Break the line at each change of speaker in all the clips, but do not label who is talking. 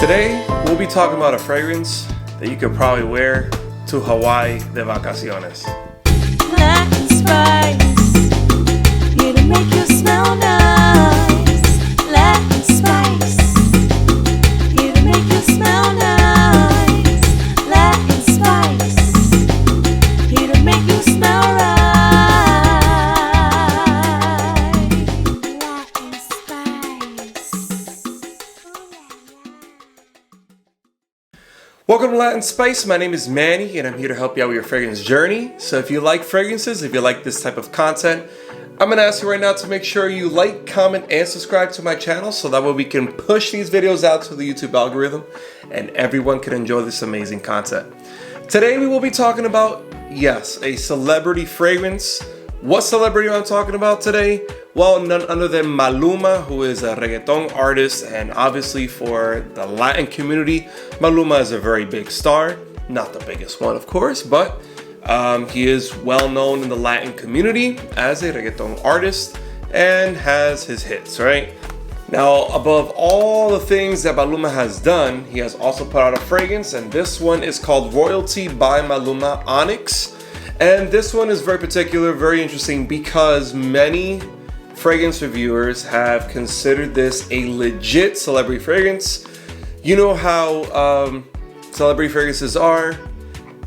Today, we'll be talking about a fragrance that you could probably wear to Hawaii de vacaciones.
Latin spice, here to make you smell nice. Latin spice, here to make you smell nice. Latin spice, here to make you smell right. Latin spice.
Welcome to Latin Spice. My name is Manny and I'm here to help you out with your fragrance journey. So if you like fragrances, if you like this type of content, I'm gonna ask you right now to make sure you like, comment, and subscribe to my channel so that way we can push these videos out to the YouTube algorithm and everyone can enjoy this amazing content. Today we will be talking about, yes, a celebrity fragrance. What celebrity am I talking about today? Well, none other than Maluma, who is a reggaeton artist, and obviously for the Latin community, Maluma is a very big star. Not the biggest one, of course, but he is well known in the Latin community as a reggaeton artist and has his hits, right? Now, above all the things that Maluma has done, he has also put out a fragrance, and this one is called Royalty by Maluma Onyx. And this one is very particular, very interesting, because many fragrance reviewers have considered this a legit celebrity fragrance. You know how celebrity fragrances are.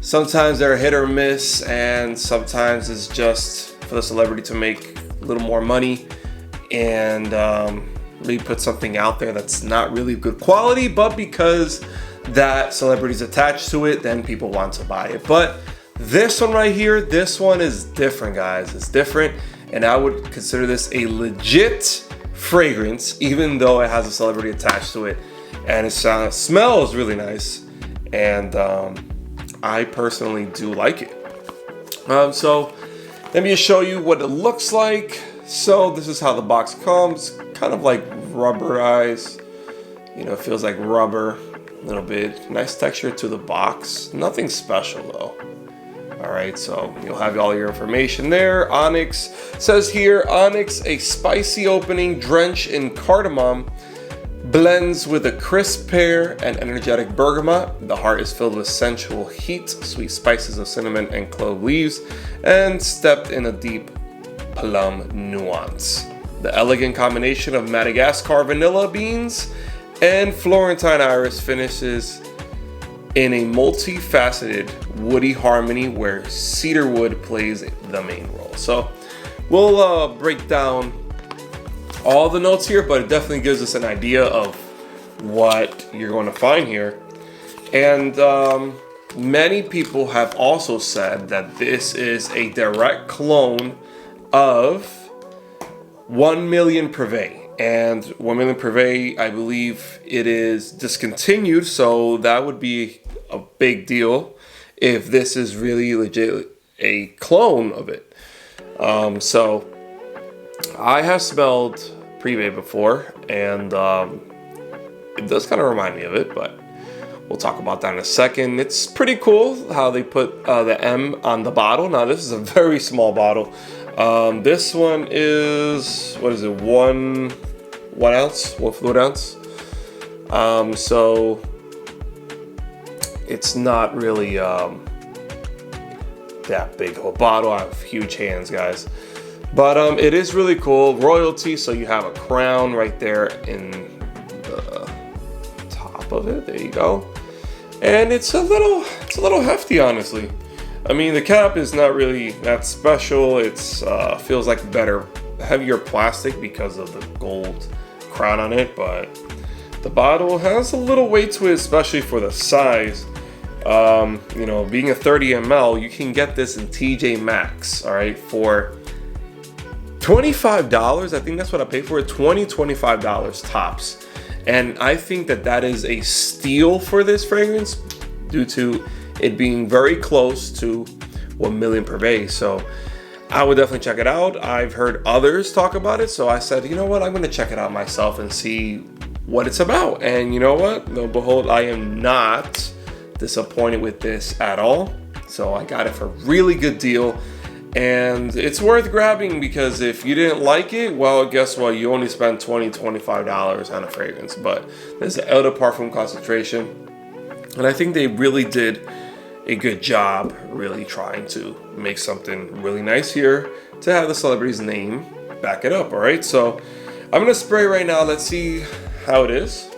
Sometimes they're hit or miss, and sometimes it's just for the celebrity to make a little more money and really put something out there that's not really good quality, but because that celebrity is attached to it, then people want to buy it. But this one right here, this one is different, guys. It's different, and I would consider this a legit fragrance, even though it has a celebrity attached to it. And it smells really nice, and I personally do like it. So let me just show you what it looks like. So this is how the box comes, kind of like rubberized. You know, it feels like rubber a little bit. Nice texture to the box. Nothing special though. All right, so you'll have all your information there. Onyx says here, Onyx, a spicy opening drenched in cardamom, blends with a crisp pear and energetic bergamot. The heart is filled with sensual heat, sweet spices of cinnamon and clove leaves, and steeped in a deep plum nuance. The elegant combination of Madagascar vanilla beans and Florentine iris finishes in a multifaceted woody harmony where cedar wood plays the main role. So we'll break down all the notes here, but it definitely gives us an idea of what you're going to find here. And many people have also said that this is a direct clone of 1 Million Privé. And 1 Million Privé, I believe it is discontinued, so that would be a big deal if this is really legit a clone of it. So I have smelled Privé before, and it does kind of remind me of it, but we'll talk about that in a second. It's pretty cool how they put the M on the bottle. Now this is a very small bottle. This one is, what is it, one fluid ounce. So it's not really that big of a bottle. I have huge hands, guys. But it is really cool. Royalty, so you have a crown right there in the top of it. There you go. And it's a little hefty, honestly. I mean, the cap is not really that special. It's feels like better, heavier plastic because of the gold crown on it, but the bottle has a little weight to it, especially for the size. You know, being a 30 ml, you can get this in TJMaxx, all right, for $25. I think that's what I paid for it, $25 tops. And I think that that is a steal for this fragrance due to it being very close to 1 Million Privé. So I would definitely check it out. I've heard others talk about it, so I said, you know what, I'm going to check it out myself and see what it's about. And you know what? Lo and behold, I am not disappointed with this at all. So I got it for a really good deal. And it's worth grabbing because if you didn't like it, well, guess what? You only spent $20-$25 on a fragrance. But there's the Eau de Parfum concentration. And I think they really did a good job really trying to make something really nice here to have the celebrity's name back it up, all right? So I'm gonna spray right now. Let's see how it is.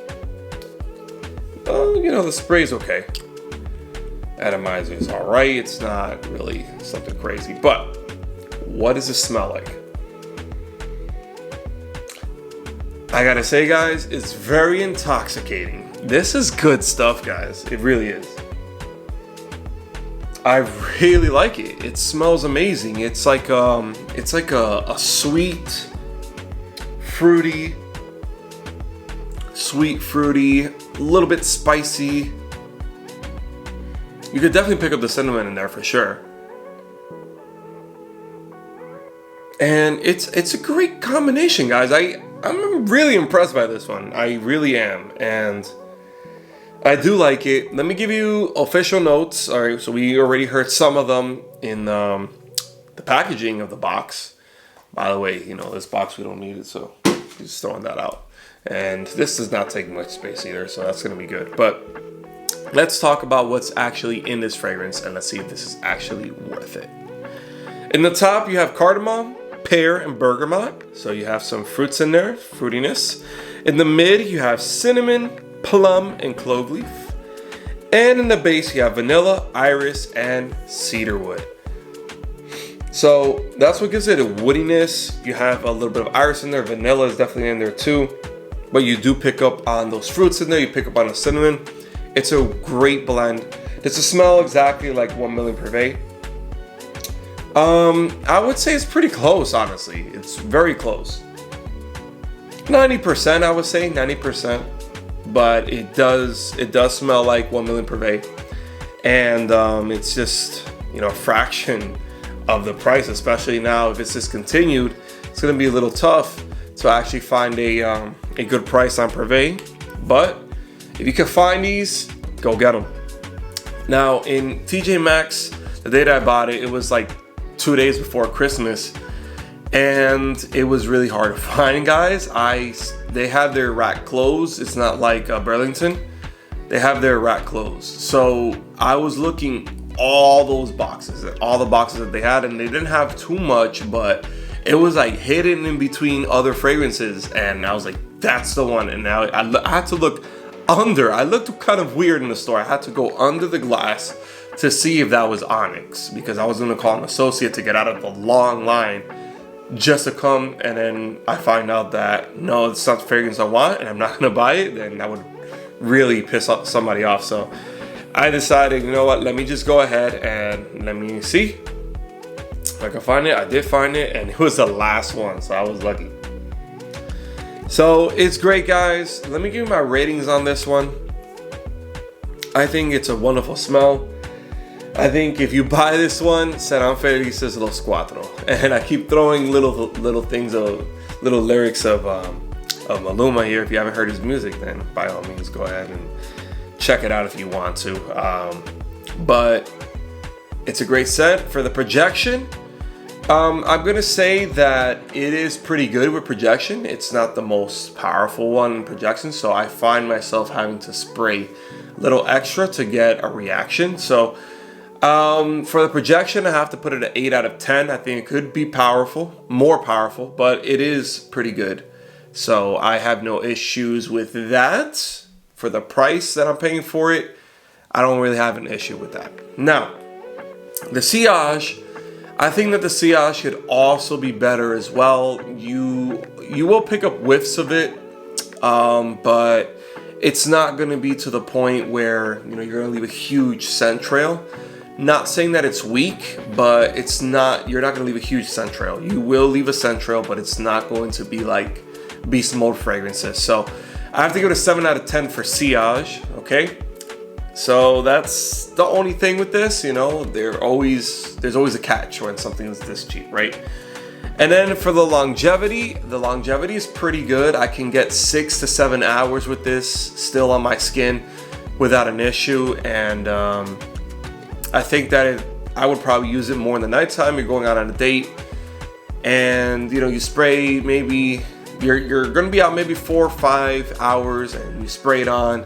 You know, the spray is okay. Atomizer is all right. It's not really something crazy, but what does it smell like? I gotta say, guys, it's very intoxicating. This is good stuff, guys. It really is. I really like it. It smells amazing. It's like a sweet, fruity, a little bit spicy. You could definitely pick up the cinnamon in there for sure. And it's a great combination, guys. I'm really impressed by this one. I really am. And I do like it. Let me give you official notes. All right, so we already heard some of them in the packaging of the box. By the way, you know, this box, we don't need it, so just throwing that out. And this does not take much space either, so that's gonna be good. But let's talk about what's actually in this fragrance and let's see if this is actually worth it. In the top, you have cardamom, pear, and bergamot. So you have some fruits in there, fruitiness. In the mid, you have cinnamon, plum, and clove leaf. And in the base, you have vanilla, iris, and cedarwood. So that's what gives it a woodiness. You have a little bit of iris in there. Vanilla is definitely in there too. But you do pick up on those fruits in there. You pick up on the cinnamon. It's a great blend. Does it smell exactly like 1 million Privé? I would say it's pretty close, honestly. It's very close. 90%, I would say, 90%. But it does smell like 1 million Privé. And it's just, you know, a fraction of the price, especially now if it's discontinued. It's gonna be a little tough to actually find a good price on Privé. But if you can find these, go get them. Now in TJMaxx, the day that I bought it, it was like 2 days before Christmas, and it was really hard to find, guys. They have their rack closed. It's not like Burlington. They have their rack closed. So I was looking all those boxes, all the boxes that they had, and they didn't have too much, but it was like hidden in between other fragrances, and I was like, that's the one. And now I had to look under. I looked kind of weird in the store. I had to go under the glass to see if that was Onyx, because I was gonna call an associate to get out of the long line just to come, and then I find out that no, it's not the fragrance I want and I'm not gonna buy it, then that would really piss somebody off. So I decided, you know what, let me just go ahead and let me see if I can find it. I did find it, and it was the last one, so I was lucky. So it's great, guys. Let me give you my ratings on this one. I think it's a wonderful smell. I think if you buy this one, serán felices los cuatro. And I keep throwing little things of little lyrics of Maluma here. If you haven't heard his music, then by all means go ahead and check it out if you want to. But it's a great set. For the projection, I'm gonna say that it is pretty good with projection. It's not the most powerful one in projection, so I find myself having to spray a little extra to get a reaction. So for the projection, I have to put it at 8 out of 10. I think it could be powerful, more powerful, but it is pretty good. So I have no issues with that. For the price that I'm paying for it, I don't really have an issue with that. Now, the sillage, I think that the sillage should also be better as well. You will pick up whiffs of it, but it's not going to be to the point where, you know, you're going to leave a huge scent trail. Not saying that it's weak, but it's not. You're not going to leave a huge scent trail. You will leave a scent trail, but it's not going to be like beast mode fragrances. So I have to give it a 7 out of 10 for sillage. Okay, so that's the only thing with this. You know, there's always a catch when something is this cheap, right? And then for the longevity is pretty good. I can get 6 to 7 hours with this still on my skin without an issue, and I think that I would probably use it more in the nighttime. You're going out on a date, and you know, you spray, maybe you're gonna be out maybe 4 or 5 hours, and you spray it on,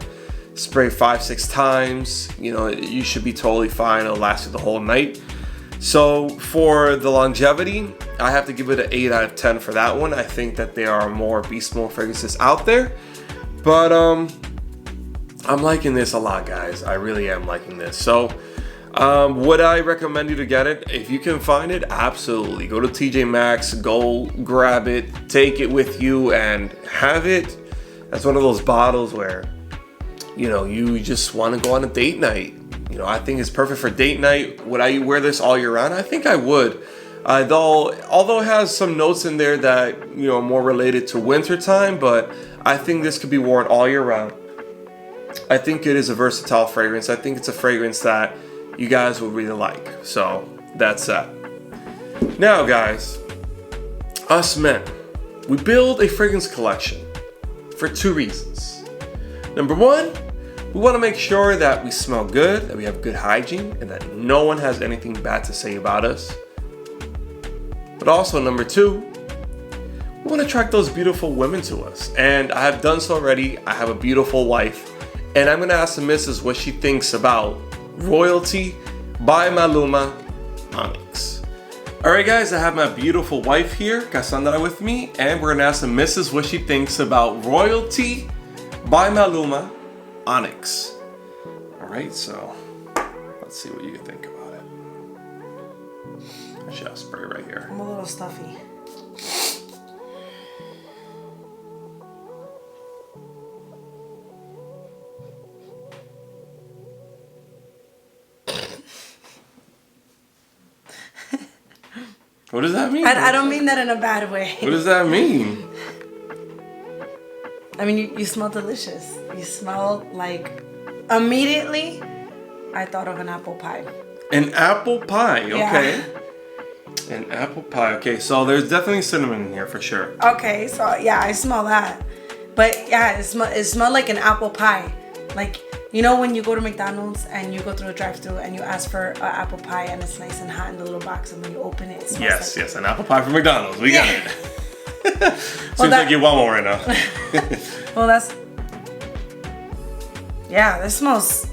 spray 5-6 times. You know, you should be totally fine. It'll last you the whole night. So for the longevity, I have to give it an 8 out of 10 for that one. I think that there are more beast mode fragrances out there, but I'm liking this a lot, guys. I really am liking this. So would I recommend you to get it? If you can find it, absolutely. Go to TJMaxx, go grab it, take it with you, and have it as one of those bottles where, you know, you just want to go on a date night. You know, I think it's perfect for date night. Would I wear this all year round? I think I would. Although it has some notes in there that, you know, are more related to winter time, but I think this could be worn all year round. I think it is a versatile fragrance. I think it's a fragrance that you guys will really like. So that's that. Now, guys, us men, we build a fragrance collection for 2 reasons. Number 1, we want to make sure that we smell good, that we have good hygiene, and that no one has anything bad to say about us. But also, number 2, we want to attract those beautiful women to us. And I have done so already. I have a beautiful wife. And I'm going to ask the missus what she thinks about Royalty by Maluma, Onyx. Alright, guys, I have my beautiful wife here, Cassandra, with me. And we're going to ask the missus what she thinks about Royalty by Maluma, Onyx. Alright, so let's see what you think about it. I should have spray right here.
I'm a little stuffy.
What does that mean?
I don't mean that in a bad way.
What does that mean?
I mean, you smell delicious. You smell like, immediately, I thought of an apple pie.
An apple pie, okay.
Yeah.
An apple pie, okay. So there's definitely cinnamon in here for sure.
Okay, so yeah, I smell that. But yeah, it smell like an apple pie. Like, you know when you go to McDonald's and you go through a drive-thru and you ask for an apple pie and it's nice and hot in the little box, and when you open it, it smells
Yes,
like...
yes, an apple pie from McDonald's. We got it. Seems like you want one right now.
Well, that's... Yeah, it smells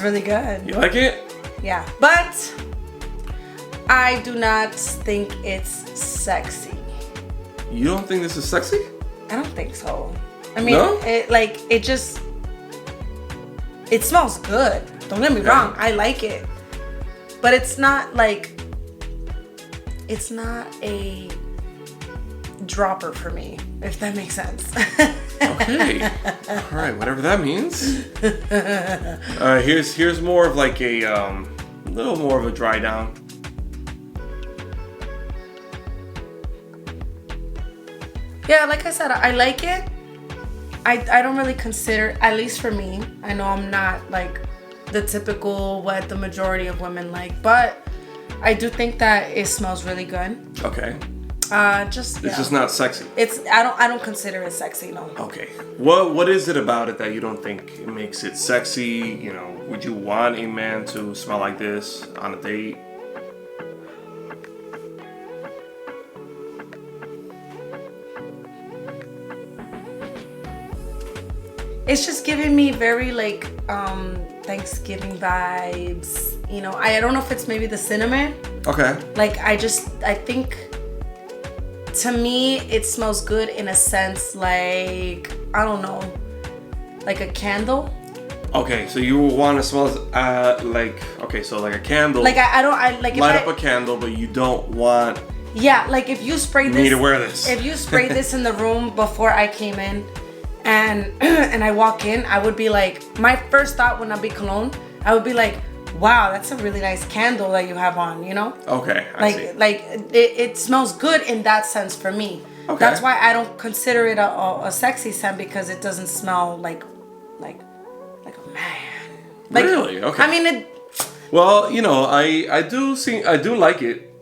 really good.
You like it?
Yeah, but I do not think it's sexy.
You don't think this is sexy?
I don't think so. I mean,
No?
It smells good. Don't get me wrong. I like it. But it's not like, it's not a dropper for me, if that makes sense.
Okay. All right, whatever that means. Here's more of like a little more of a dry down.
Yeah, like I said, I like it. I don't really consider, at least for me, I know I'm not like the typical what the majority of women like, but I do think that it smells really good.
Okay.
It's
just not sexy.
I don't consider it sexy, no.
Okay. What is it about it that you don't think it makes it sexy? You know, would you want a man to smell like this on a date?
It's just giving me very like Thanksgiving vibes. You know, I don't know if it's maybe the cinnamon.
Okay.
Like I think to me it smells good in a sense, like, I don't know, like a candle.
Okay, so you want to smell like a candle.
Like I like
light up a candle, but you don't want.
Yeah, like if you spray this.
Me to wear this.
If you spray this in the room before I came in, and I walk in, I would be like, my first thought when I be cologne, I would be like, wow, that's a really nice candle that you have on, you know?
Okay, I see.
Like it smells good in that sense for me.
Okay.
That's why I don't consider it a sexy scent, because it doesn't smell like a man. Like,
really? Okay.
I mean,
well, you know, I do like it.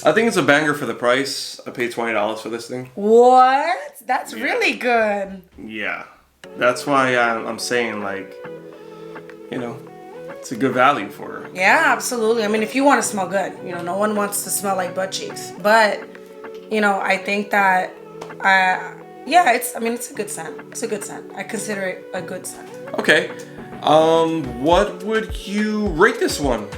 I think it's a banger for the price. I paid $20 for this thing.
what? That's really good.
Yeah, that's why I'm saying, like, you know, It's a good value for her.
Yeah, absolutely. I mean, if you want to smell good, you know, no one wants to smell like butt cheeks. But, you know, I think that, it's a good scent. It's a good scent. I consider it a good scent.
Okay. What would you rate this one?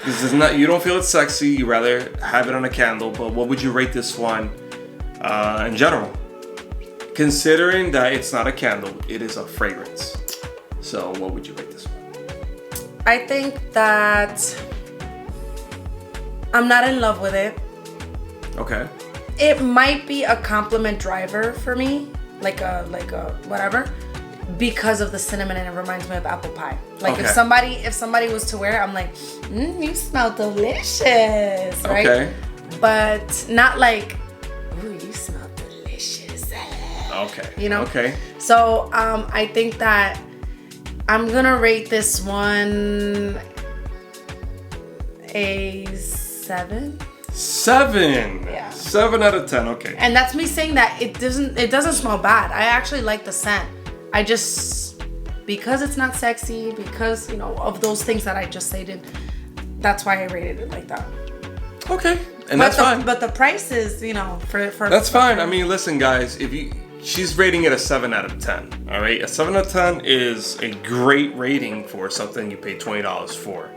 This is not, you don't feel it's sexy, you rather have it on a candle, but what would you rate this one in general? Considering that it's not a candle, it is a fragrance. So what would you rate this one?
I think that I'm not in love with it.
Okay.
It might be a compliment driver for me, like a whatever, because of the cinnamon, and it reminds me of apple pie. Like
Okay.
if somebody was to wear it, I'm like, you smell delicious, right?
Okay.
But not like, ooh, you smell delicious.
Okay.
You know?
Okay.
So I think that I'm gonna rate this one a 7.
7.
Yeah.
7 out of 10. Okay.
And that's me saying that it doesn't smell bad. I actually like the scent. I just, because it's not sexy, because, you know, of those things that I just stated, that's why I rated it like that.
Okay. And that's fine.
But the price is, you know, for
That's fine. I mean, listen, guys, she's rating it a 7 out of 10. All right. A 7 out of 10 is a great rating for something you paid $20 for.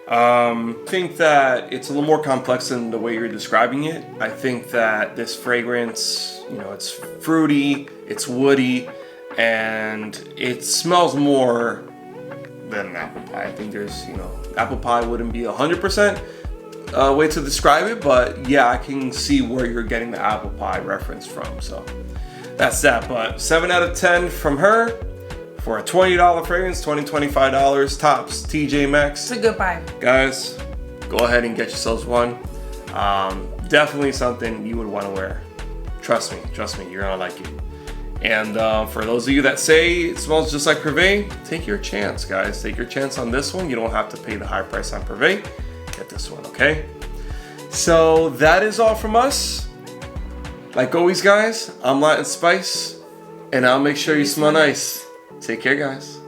I think that it's a little more complex than the way you're describing it. I think that this fragrance, you know, it's fruity, it's woody, and it smells more than apple pie. I think there's, you know, apple pie wouldn't be 100% way to describe it, but yeah, I can see where you're getting the apple pie reference from. So that's that. But 7 out of 10 from her for a $20 fragrance, $25 tops. TJMaxx.
It's a good buy.
Guys, go ahead and get yourselves one. Definitely something you would want to wear. Trust me, you're gonna like it. And for those of you that say it smells just like Privé, take your chance, guys. Take your chance on this one. You don't have to pay the high price on Privé. Get this one, okay? So that is all from us. Like always, guys, I'm Latin Spice, and I'll make sure you smell nice. Take care, guys.